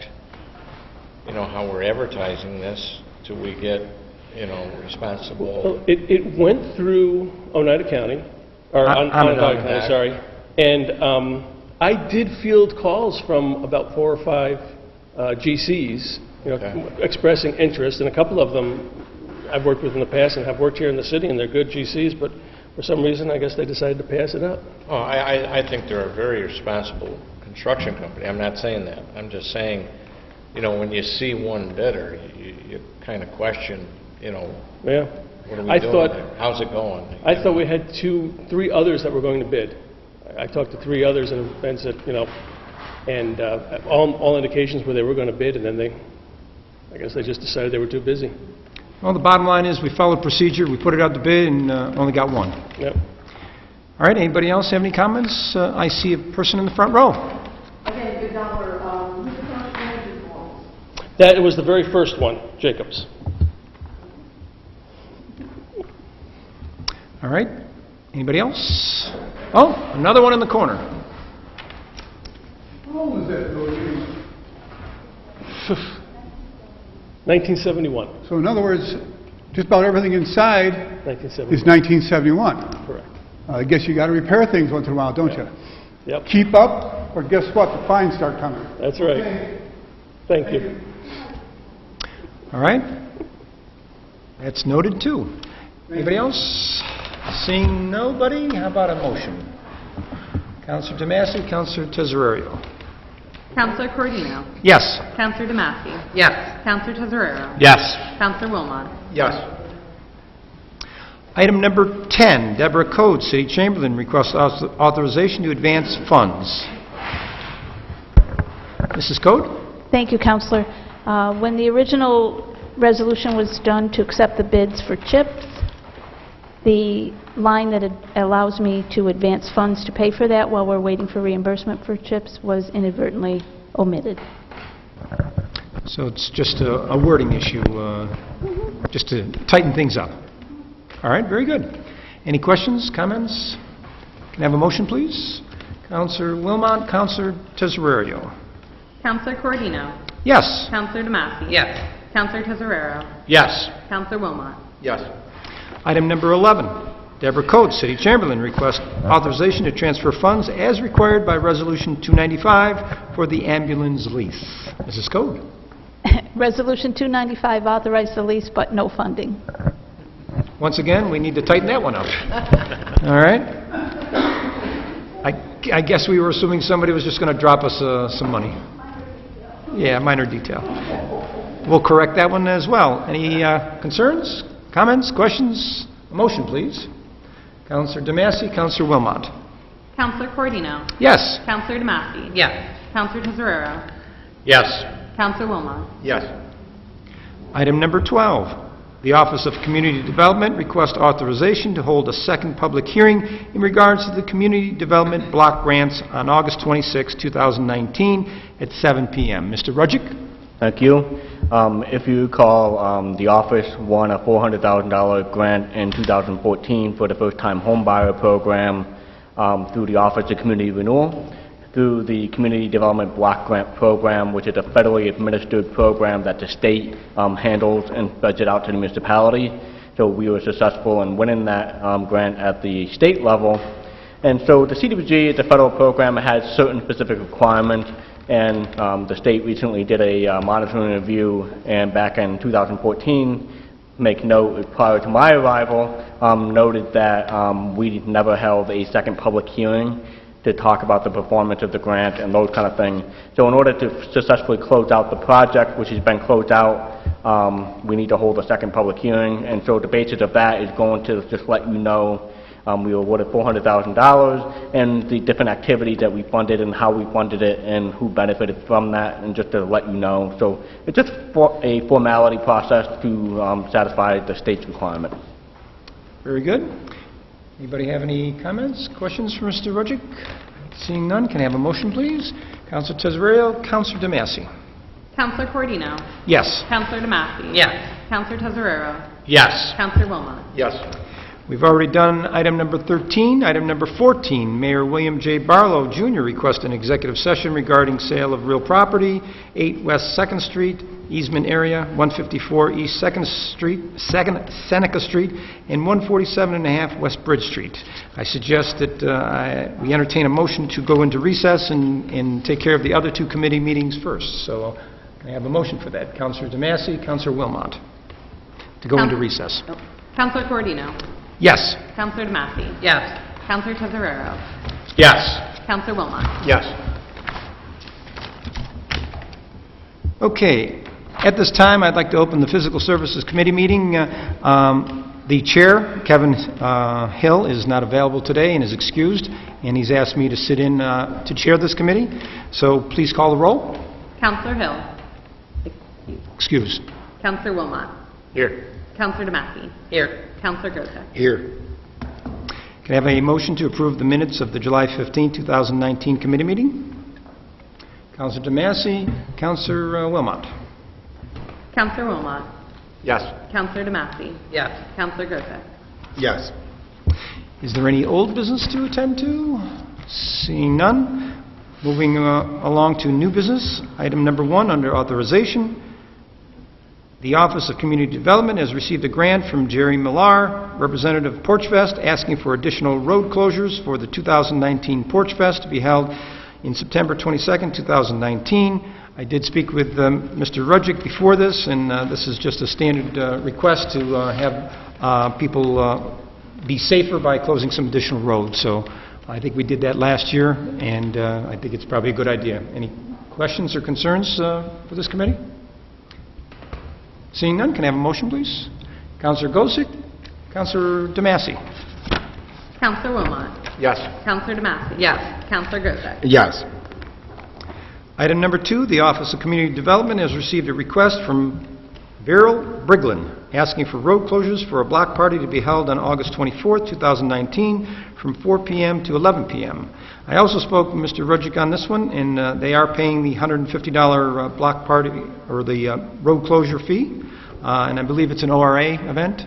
how we're advertising this till we get, responsible. Well, it went through Oneida County, or Onondaga County, sorry, and I did field calls from about 4 or 5 GCs, expressing interest, and a couple of them I've worked with in the past and have worked here in the city, and they're good GCs, but for some reason, I guess they decided to pass it up. Oh, I think they're a very responsible construction company. I'm not saying that. I'm just saying, when you see one bidder, you kind of question, Yeah. what are we doing there? How's it going? I thought we had 3 others that were going to bid. I talked to 3 others and said, and all indications were they were going to bid, and then I guess they just decided they were too busy. Well, the bottom line is we followed procedure, we put it out to bid, and only got one. Yep. All right, anybody else have any comments? I see a person in the front row. Okay, good dollar. That was the very first one, Jacobs. All right, anybody else? Oh, another one in the corner. How old is that building? 1971. So in other words, just about everything inside 1971. is 1971. Correct. I guess you got to repair things once in a while, don't you? Yep. Keep up, or guess what? The fines start coming. That's right. Okay. Thank you. All right, that's noted too. Anybody else? Seeing nobody, how about a motion? Councilor Tomasi, Councilor Tesorerio. Councilor Cordino? Yes. Councilor Tomasi? Yes. Councilor Tesoreiro? Yes. Councilor Wilmot? Yes. Item number 10, Deborah Code, City Chamberlain, requests authorization to advance funds. Mrs. Code? Thank you, Counselor. When the original resolution was done to accept the bids for CHIPS, the line that allows me to advance funds to pay for that while we're waiting for reimbursement for CHIPS was inadvertently omitted. So it's just a wording issue, just to tighten things up. All right, very good. Any questions, comments? Can I have a motion, please? Councilor Wilmot, Councilor Tesorerio. Councilor Cordino? Yes. Councilor Tomasi? Yes. Councilor Tesoreiro? Yes. Councilor Wilmot? Yes. Item number 11, Deborah Code, City Chamberlain, requests authorization to transfer funds as required by Resolution 295 for the ambulance lease. Mrs. Code? Resolution 295 authorized the lease, but no funding. Once again, we need to tighten that one up. All right? I guess we were assuming somebody was just going to drop us some money. Yeah, minor detail. We'll correct that one as well. Any concerns, comments, questions? A motion, please. Councilor Tomasi, Councilor Wilmot. Councilor Cordino? Yes. Councilor Tomasi? Yes. Councilor Tesoreiro? Yes. Counselor Wilmot. Yes. Item number 12, the Office of Community Development requests authorization to hold a second public hearing in regards to the Community Development Block Grants on August 26, 2019 at 7 p.m. Mr. Rudzik? Thank you. If you recall, the office won a $400,000 grant in 2014 for the first-time homebuyer program through the Office of Community Renewal, through the Community Development Block Grant Program, which is a federally administered program that the state handles and budget out to the municipality. So we were successful in winning that grant at the state level. And so the CDBG is a federal program. It has certain specific requirements, and the state recently did a monitoring review, and back in 2014, make note, prior to my arrival, noted that we never held a second public hearing to talk about the performance of the grant and those kind of things. So in order to successfully close out the project, which has been closed out, we need to hold a second public hearing. And so the basis of that is going to just let you know we were awarded $400,000 and the different activities that we funded and how we funded it and who benefited from that, and just to let you know. So it's just a formality process to satisfy the state's requirement. Very good. Anybody have any comments, questions for Mr. Rudzik? Seeing none, can I have a motion, please? Councilor Tesorio, Councilor DeMasi. Counselor Cordino. Yes. Counselor DeMassey. Yes. Counselor Tesorero. Yes. Counselor Wilmot. Yes. We've already done item number 13. Item number 14, Mayor William J. Barlow, Jr. requests an executive session regarding sale of real property, 8 West 2nd Street, easement area, 154 East 2nd Street, Seneca Street, and 147.5 West Bridge Street. I suggest that we entertain a motion to go into recess and take care of the other two committee meetings first. So can I have a motion for that? Councilor DeMassey, Councilor Wilmot, to go into recess. Counselor Cordino. Yes. Counselor DeMassey. Yes. Counselor Tesorero. Yes. Counselor Wilmot. Yes. Okay. At this time, I'd like to open the Physical Services Committee meeting. The chair, Kevin Hill, is not available today and is excused, and he's asked me to sit in to chair this committee. So please call the roll. Counselor Hill. Excuse. Counselor Wilmot. Here. Counselor DeMassey. Here. Counselor Grota. Here. Can I have a motion to approve the minutes of the July 15, 2019 committee meeting? Councilor DeMassey, Councilor Wilmot. Counselor Wilmot. Yes. Counselor DeMassey. Yes. Counselor Grota. Yes. Is there any old business to attend to? Seeing none. Moving along to new business. Item number 1 under authorization. The Office of Community Development has received a grant from Jerry Millar, representative of Porch Fest, asking for additional road closures for the 2019 Porch Fest to be held in September 22nd, 2019. I did speak with Mr. Rudzik before this, and this is just a standard request to have people be safer by closing some additional roads. So I think we did that last year, and I think it's probably a good idea. Any questions or concerns for this committee? Seeing none, can I have a motion, please? Councilor Gosick, Councilor DeMassey. Counselor Wilmot. Yes. Counselor DeMassey. Yes. Counselor Grota. Yes. Item number 2, the Office of Community Development has received a request from Beryl Briglin asking for road closures for a block party to be held on August 24th, 2019 from 4 p.m. to 11 p.m. I also spoke with Mr. Rudzik on this one, and they are paying the $150 block party, or the road closure fee, and I believe it's an ORA event.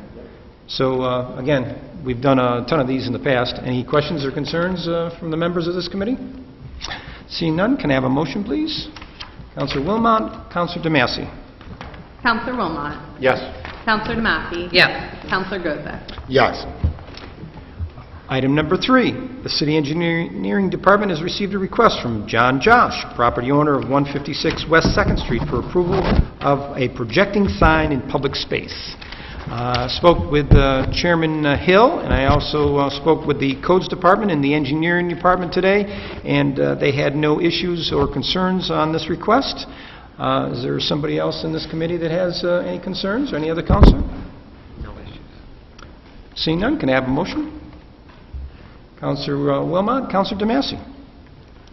So again, we've done a ton of these in the past. Any questions or concerns from the members of this committee? Seeing none, can I have a motion, please? Councilor Wilmot, Councilor DeMassey. Counselor Wilmot. Yes. Counselor DeMassey. Yes. Counselor Grota. Yes. Item number 3, the City Engineering Department has received a request from John Josh, property owner of 156 West 2nd Street, for approval of a projecting sign in public space. Spoke with Chairman Hill, and I also spoke with the Codes Department and the Engineering Department today, and they had no issues or concerns on this request. Is there somebody else in this committee that has any concerns, or any other counselor? No issues. Seeing none, can I have a motion? Councilor Wilmot, Councilor DeMassey.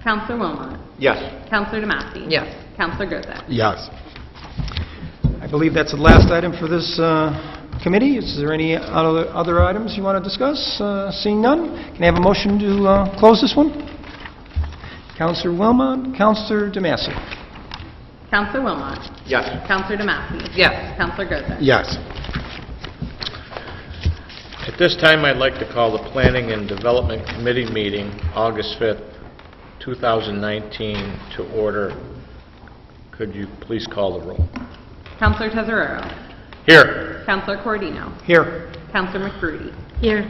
Counselor Wilmot. Yes. Counselor DeMassey. Yes. Counselor Goodzeck? Yes. I believe that's the last item for this committee. Is there any other items you want to discuss? Seeing none, can I have a motion to close this one? Counselor Wilmot, Counselor DeMassey. Counselor Wilmot? Yes. Counselor DeMassey? Yes. Counselor Goodzeck? Yes. At this time, I'd like to call the Planning and Development Committee meeting, August 5th, 2019, to order. Could you please call the roll? Counselor Tezzararo? Here. Counselor Cordino? Here. Counselor McBroody? Here.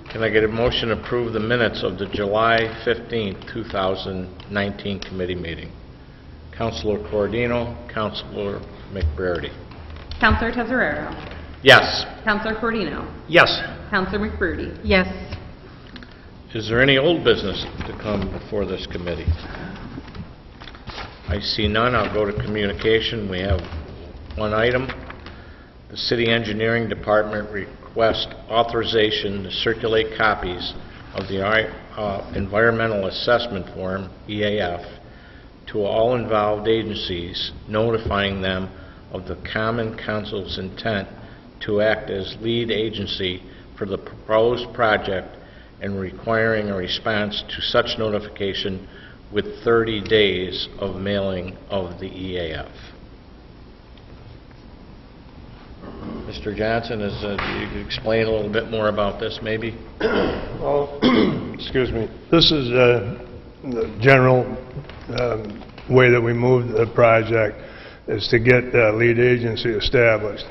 Can I get a motion to approve the minutes of the July 15th, 2019 committee meeting? Counselor Cordino, Counselor McBroody. Counselor Tezzararo? Yes. Counselor Cordino? Yes. Counselor McBroody? Yes. Is there any old business to come before this committee? I see none. I'll go to communication. We have one item. The City Engineering Department requests authorization to circulate copies of the Environmental Assessment Form, EAF, to all involved agencies, notifying them of the Common Council's intent to act as lead agency for the proposed project and requiring a response to such notification with 30 days of mailing of the EAF. Mr. Johnson, you could explain a little bit more about this, maybe? Well, excuse me. This is the general way that we move the project, is to get the lead agency established.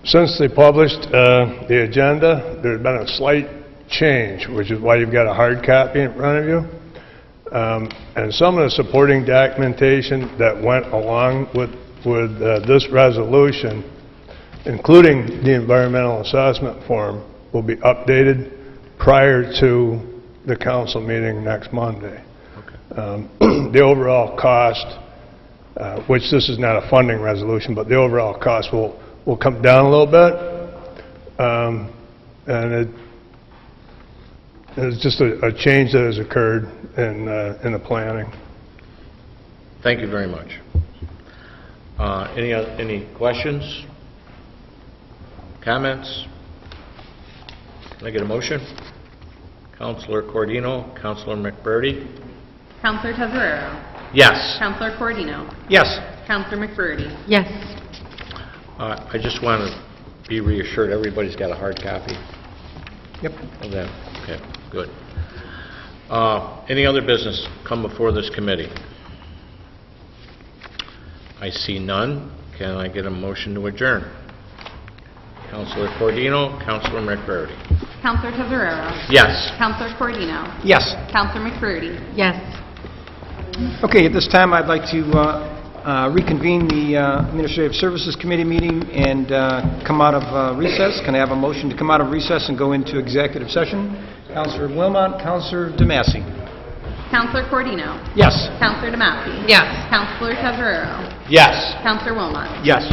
Since they published the agenda, there's been a slight change, which is why you've got a hard copy in front of you. And some of the supporting documentation that went along with this resolution, including the environmental assessment form, will be updated prior to the council meeting next Monday. The overall cost, which this is not a funding resolution, but the overall cost will come down a little bit. And it's just a change that has occurred in the planning. Thank you very much. Any questions? Comments? Can I get a motion? Counselor Cordino, Counselor McBroody. Counselor Tezzararo? Yes. Counselor Cordino? Yes. Counselor McBroody? Yes. I just want to be reassured everybody's got a hard copy Yep. of that. Okay, good. Any other business come before this committee? I see none. Can I get a motion to adjourn? Counselor Cordino, Counselor McBroody. Counselor Tezzararo? Yes. Counselor Cordino? Yes. Counselor McBroody? Yes. Okay, at this time, I'd like to reconvene the Administrative Services Committee meeting and come out of recess. Can I have a motion to come out of recess and go into executive session? Counselor Wilmot, Counselor DeMassey. Counselor Cordino? Yes. Counselor DeMassey? Yes. Counselor Tezzararo? Yes. Counselor Wilmot? Yes.